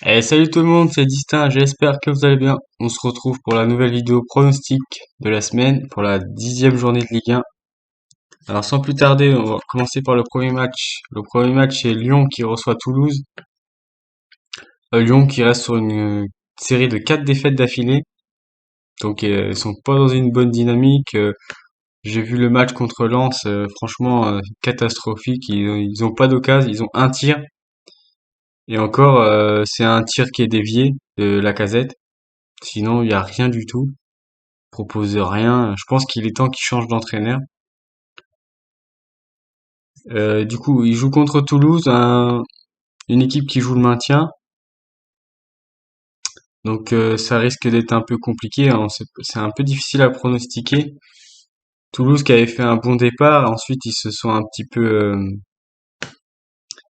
Eh, salut tout le monde, c'est Distin, j'espère que vous allez bien. On se retrouve pour la nouvelle vidéo pronostic de la semaine, pour la 10e journée de Ligue 1. Alors sans plus tarder, on va commencer par le premier match. Le premier match, c'est Lyon qui reçoit Toulouse. Lyon qui reste sur une série de 4 défaites d'affilée. Donc ils sont pas dans une bonne dynamique. J'ai vu le match contre Lens, franchement catastrophique. Ils ont pas d'occasion, ils ont un tir. Et encore, c'est un tir qui est dévié de Lacazette. Sinon, il y a rien du tout. Propose rien. Je pense qu'il est temps qu'il change d'entraîneur. Du coup, il joue contre Toulouse, une équipe qui joue le maintien. Donc ça risque d'être un peu compliqué, hein. C'est un peu difficile à pronostiquer. Toulouse qui avait fait un bon départ, ensuite ils se sont un petit peu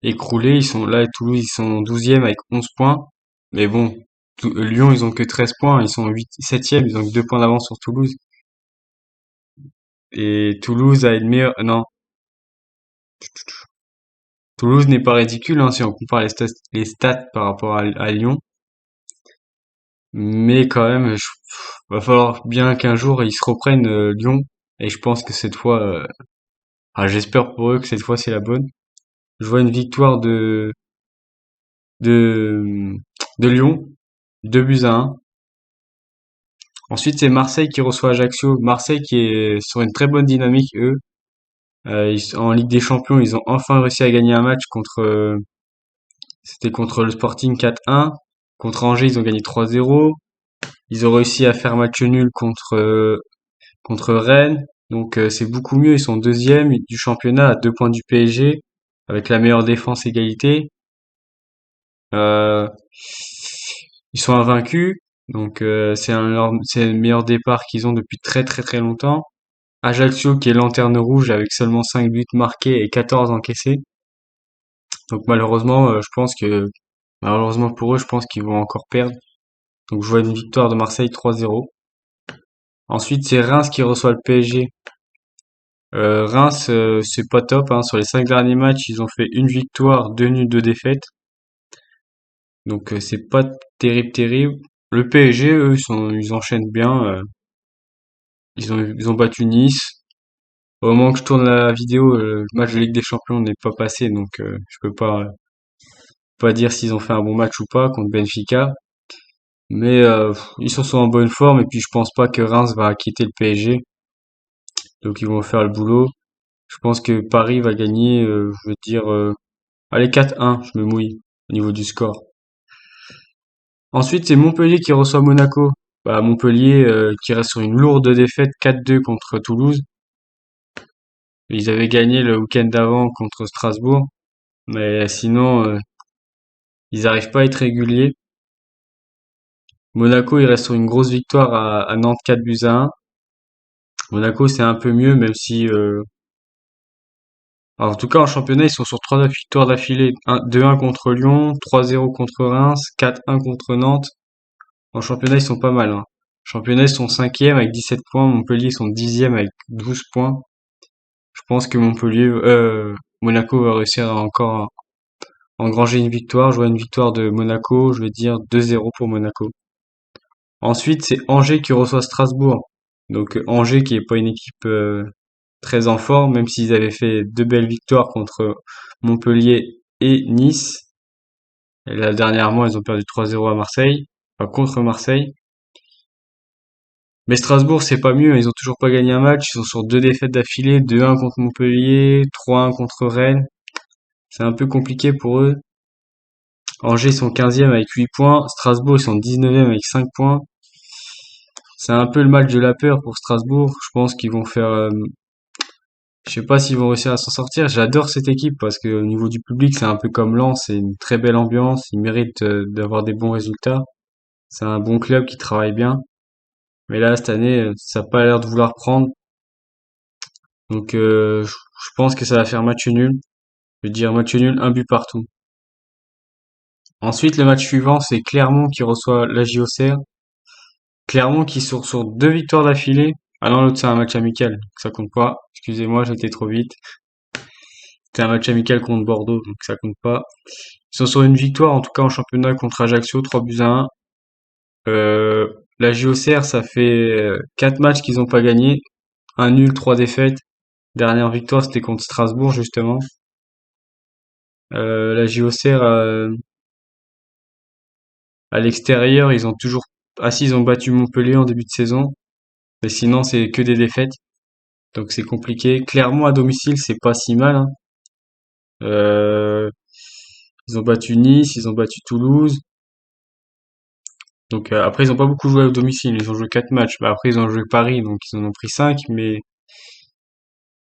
écroulés. Ils sont là, Toulouse, ils sont 12e avec 11 points. Mais bon, Lyon, ils ont que 13 points, ils sont 7e, ils ont que 2 points d'avance sur Toulouse. Et Toulouse a une meilleure... Non, Toulouse n'est pas ridicule, hein, si on compare les stats par rapport à Lyon. Mais quand même, va falloir bien qu'un jour ils se reprennent Lyon. Et je pense que cette fois, j'espère pour eux que cette fois c'est la bonne. Je vois une victoire de de Lyon, 2 buts à 1. Ensuite, c'est Marseille qui reçoit Ajaccio. Marseille qui est sur une très bonne dynamique, eux. En Ligue des Champions, ils ont enfin réussi à gagner un match c'était contre le Sporting 4-1. Contre Angers, ils ont gagné 3-0. Ils ont réussi à faire match nul contre Rennes. Donc c'est beaucoup mieux. Ils sont deuxième du championnat à 2 points du PSG avec la meilleure défense égalité. Euh, Ils sont invaincus. Donc c'est le meilleur départ qu'ils ont depuis très très très longtemps. Ajaccio qui est lanterne rouge avec seulement 5 buts marqués et 14 encaissés. Donc malheureusement, malheureusement pour eux, je pense qu'ils vont encore perdre. Donc je vois une victoire de Marseille 3-0. Ensuite, c'est Reims qui reçoit le PSG. Reims, c'est pas top, hein. Sur les 5 derniers matchs, ils ont fait une victoire, 2 nuls, 2 défaites. Donc c'est pas terrible, terrible. Le PSG, eux, ils enchaînent bien. Ils ont battu Nice. Au moment que je tourne la vidéo, le match de Ligue des Champions n'est pas passé, donc je peux pas dire s'ils ont fait un bon match ou pas contre Benfica. Mais ils sont en bonne forme et puis je pense pas que Reims va quitter le PSG. Donc ils vont faire le boulot. Je pense que Paris va gagner, je veux dire, allez 4-1, je me mouille au niveau du score. Ensuite, c'est Montpellier qui reçoit Monaco. Bah, Montpellier qui reste sur une lourde défaite 4-2 contre Toulouse. Ils avaient gagné le week-end d'avant contre Strasbourg, mais sinon ils n'arrivent pas à être réguliers. Monaco, il reste sur une grosse victoire à Nantes 4 buts à 1. Monaco, c'est un peu mieux, même si alors, en tout cas, en championnat, ils sont sur 3 victoires d'affilée. 2-1 contre Lyon, 3-0 contre Reims, 4-1 contre Nantes. En championnat, ils sont pas mal, hein. Championnat, ils sont 5e avec 17 points. Montpellier, ils sont 10e avec 12 points. Je pense que Monaco va réussir à encore engranger une victoire. Je vois une victoire de Monaco. Je vais dire 2-0 pour Monaco. Ensuite, c'est Angers qui reçoit Strasbourg. Donc, Angers qui est pas une équipe très en forme, même s'ils avaient fait 2 belles victoires contre Montpellier et Nice. Et là, dernièrement, ils ont perdu 3-0 à Marseille, enfin, contre Marseille. Mais Strasbourg, c'est pas mieux, ils ont toujours pas gagné un match, ils sont sur 2 défaites d'affilée, 2-1 contre Montpellier, 3-1 contre Rennes. C'est un peu compliqué pour eux. Angers sont 15e avec 8 points, Strasbourg ils sont 19e avec 5 points. C'est un peu le match de la peur pour Strasbourg. Je pense qu'ils vont faire je sais pas s'ils vont réussir à s'en sortir. J'adore cette équipe parce que au niveau du public, c'est un peu comme Lens, c'est une très belle ambiance. Ils méritent d'avoir des bons résultats. C'est un bon club qui travaille bien. Mais là, cette année, ça n'a pas l'air de vouloir prendre. Donc, je pense que ça va faire match nul. Je veux dire match nul, un but partout. Ensuite, le match suivant, c'est Clermont qui reçoit la JOCR. Clermont qui sort sur 2 victoires d'affilée. Ah non, l'autre c'est un match amical, donc ça compte pas. Excusez-moi, j'étais trop vite. C'était un match amical contre Bordeaux, donc ça compte pas. Ils sont sur une victoire, en tout cas en championnat contre Ajaccio, 3 buts à 1. La JOCR, ça fait 4 matchs qu'ils ont pas gagné. Un nul, 3 défaites. Dernière victoire, c'était contre Strasbourg, justement. La JOCR, à l'extérieur, ils ont toujours... Ah si, ils ont battu Montpellier en début de saison. Mais sinon, c'est que des défaites. Donc c'est compliqué. Clermont à domicile, c'est pas si mal, hein. Euh, Ils ont battu Nice, ils ont battu Toulouse. Donc après, ils ont pas beaucoup joué au domicile. Ils ont joué 4 matchs. Bah, après, ils ont joué Paris, donc ils en ont pris 5. Mais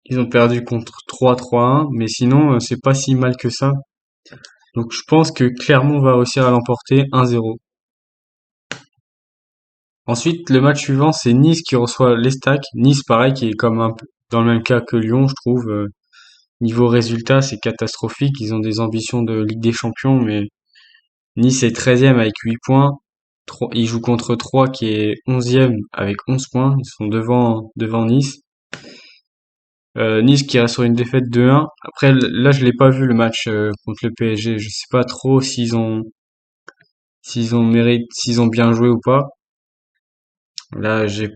ils ont perdu contre 3-3-1. Mais sinon, c'est pas si mal que ça. Donc je pense que Clermont va réussir à l'emporter 1-0. Ensuite, le match suivant, c'est Nice qui reçoit l'Estac. Nice, pareil, qui est comme un peu dans le même cas que Lyon, je trouve. Niveau résultat, c'est catastrophique. Ils ont des ambitions de Ligue des Champions, mais Nice est 13e avec 8 points. Ils jouent contre 3 qui est 11e avec 11 points. Ils sont devant Nice. Nice qui reste sur une défaite 2-1. Après, là, je l'ai pas vu le match contre le PSG. Je sais pas trop s'ils ont bien joué ou pas. Là, j'ai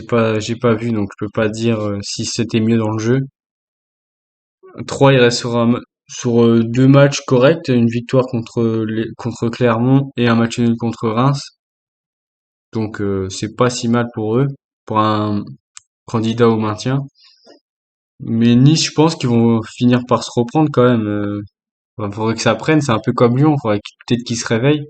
pas vu, donc je peux pas dire si c'était mieux dans le jeu. 3 il reste sur 2 matchs corrects, une victoire contre Clermont et un match nul contre Reims. Donc c'est pas si mal pour eux, pour un candidat au maintien. Mais Nice, je pense qu'ils vont finir par se reprendre quand même. Faudrait que ça prenne, c'est un peu comme Lyon, faudrait peut-être qu'ils se réveillent.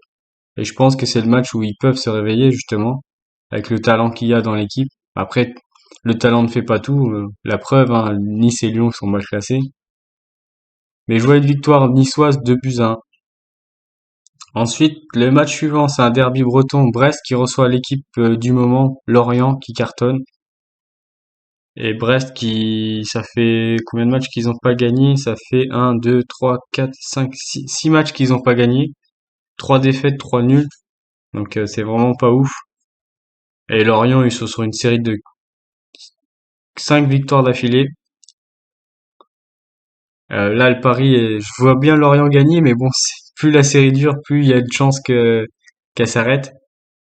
Et je pense que c'est le match où ils peuvent se réveiller justement, avec le talent qu'il y a dans l'équipe. Après, le talent ne fait pas tout. La preuve, hein, Nice et Lyon sont mal classés. Mais je vois une victoire niçoise 2 buts à 1. Ensuite, le match suivant, c'est un derby breton, Brest qui reçoit l'équipe du moment, Lorient qui cartonne. Et Brest ça fait combien de matchs qu'ils ont pas gagné? Ça fait 1, 2, 3, 4, 5, 6 matchs qu'ils ont pas gagné. 3 défaites, 3 nuls. Donc c'est vraiment pas ouf. Et Lorient, ils sont sur une série de 5 victoires d'affilée. Là, le pari, je vois bien Lorient gagner, mais bon, plus la série dure, plus il y a de chances qu'elle s'arrête.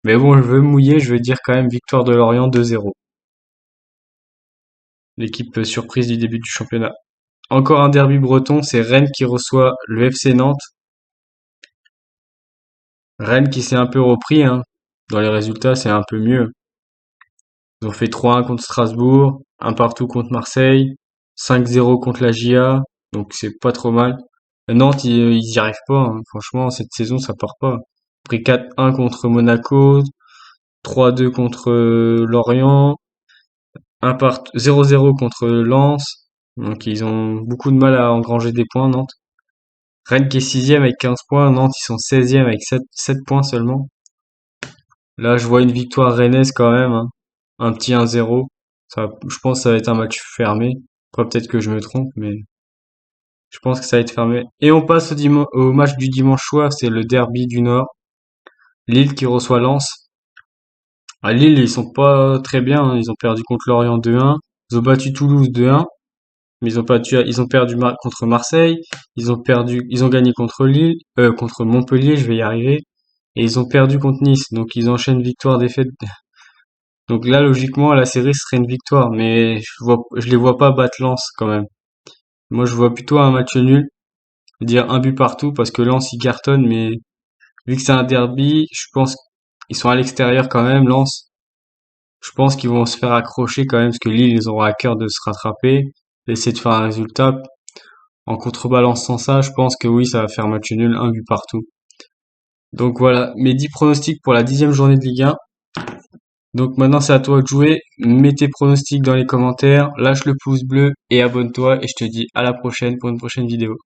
Mais bon, je veux mouiller, je veux dire quand même victoire de Lorient 2-0. L'équipe surprise du début du championnat. Encore un derby breton, c'est Rennes qui reçoit le FC Nantes. Rennes qui s'est un peu repris, hein. Dans les résultats, c'est un peu mieux. Ils ont fait 3-1 contre Strasbourg, un partout contre Marseille, 5-0 contre la GIA, donc c'est pas trop mal. Nantes, ils y arrivent pas, hein. Franchement, cette saison, ça part pas. Pris 4-1 contre Monaco, 3-2 contre Lorient, 0-0 contre Lens. Donc ils ont beaucoup de mal à engranger des points, Nantes. Rennes qui est 6e avec 15 points, Nantes ils sont 16e avec 7 points seulement. Là je vois une victoire rennaise quand même, hein. Un petit 1-0. Je pense que ça va être un match fermé. Après peut-être que je me trompe, mais je pense que ça va être fermé. Et on passe au match du dimanche soir, c'est le derby du Nord. Lille qui reçoit Lens. À Lille ils sont pas très bien, hein. Ils ont perdu contre Lorient 2-1. Ils ont battu Toulouse 2-1. Mais ils ont perdu contre Marseille, ils ont gagné contre Lille, contre Montpellier, je vais y arriver, et ils ont perdu contre Nice. Donc ils enchaînent victoire, défaite. Donc là, logiquement, la série serait une victoire, mais je les vois pas battre Lens quand même. Moi, je vois plutôt un match nul, dire un but partout, parce que Lens ils cartonnent, mais vu que c'est un derby, je pense qu'ils sont à l'extérieur quand même, Lens. Je pense qu'ils vont se faire accrocher quand même, parce que Lille, ils auront à cœur de se rattraper, essayer de faire un résultat. En contrebalançant ça, je pense que oui, ça va faire match nul, un but partout. Donc voilà, mes 10 pronostics pour la 10e journée de Ligue 1. Donc maintenant c'est à toi de jouer, mets tes pronostics dans les commentaires, lâche le pouce bleu et abonne-toi et je te dis à la prochaine pour une prochaine vidéo.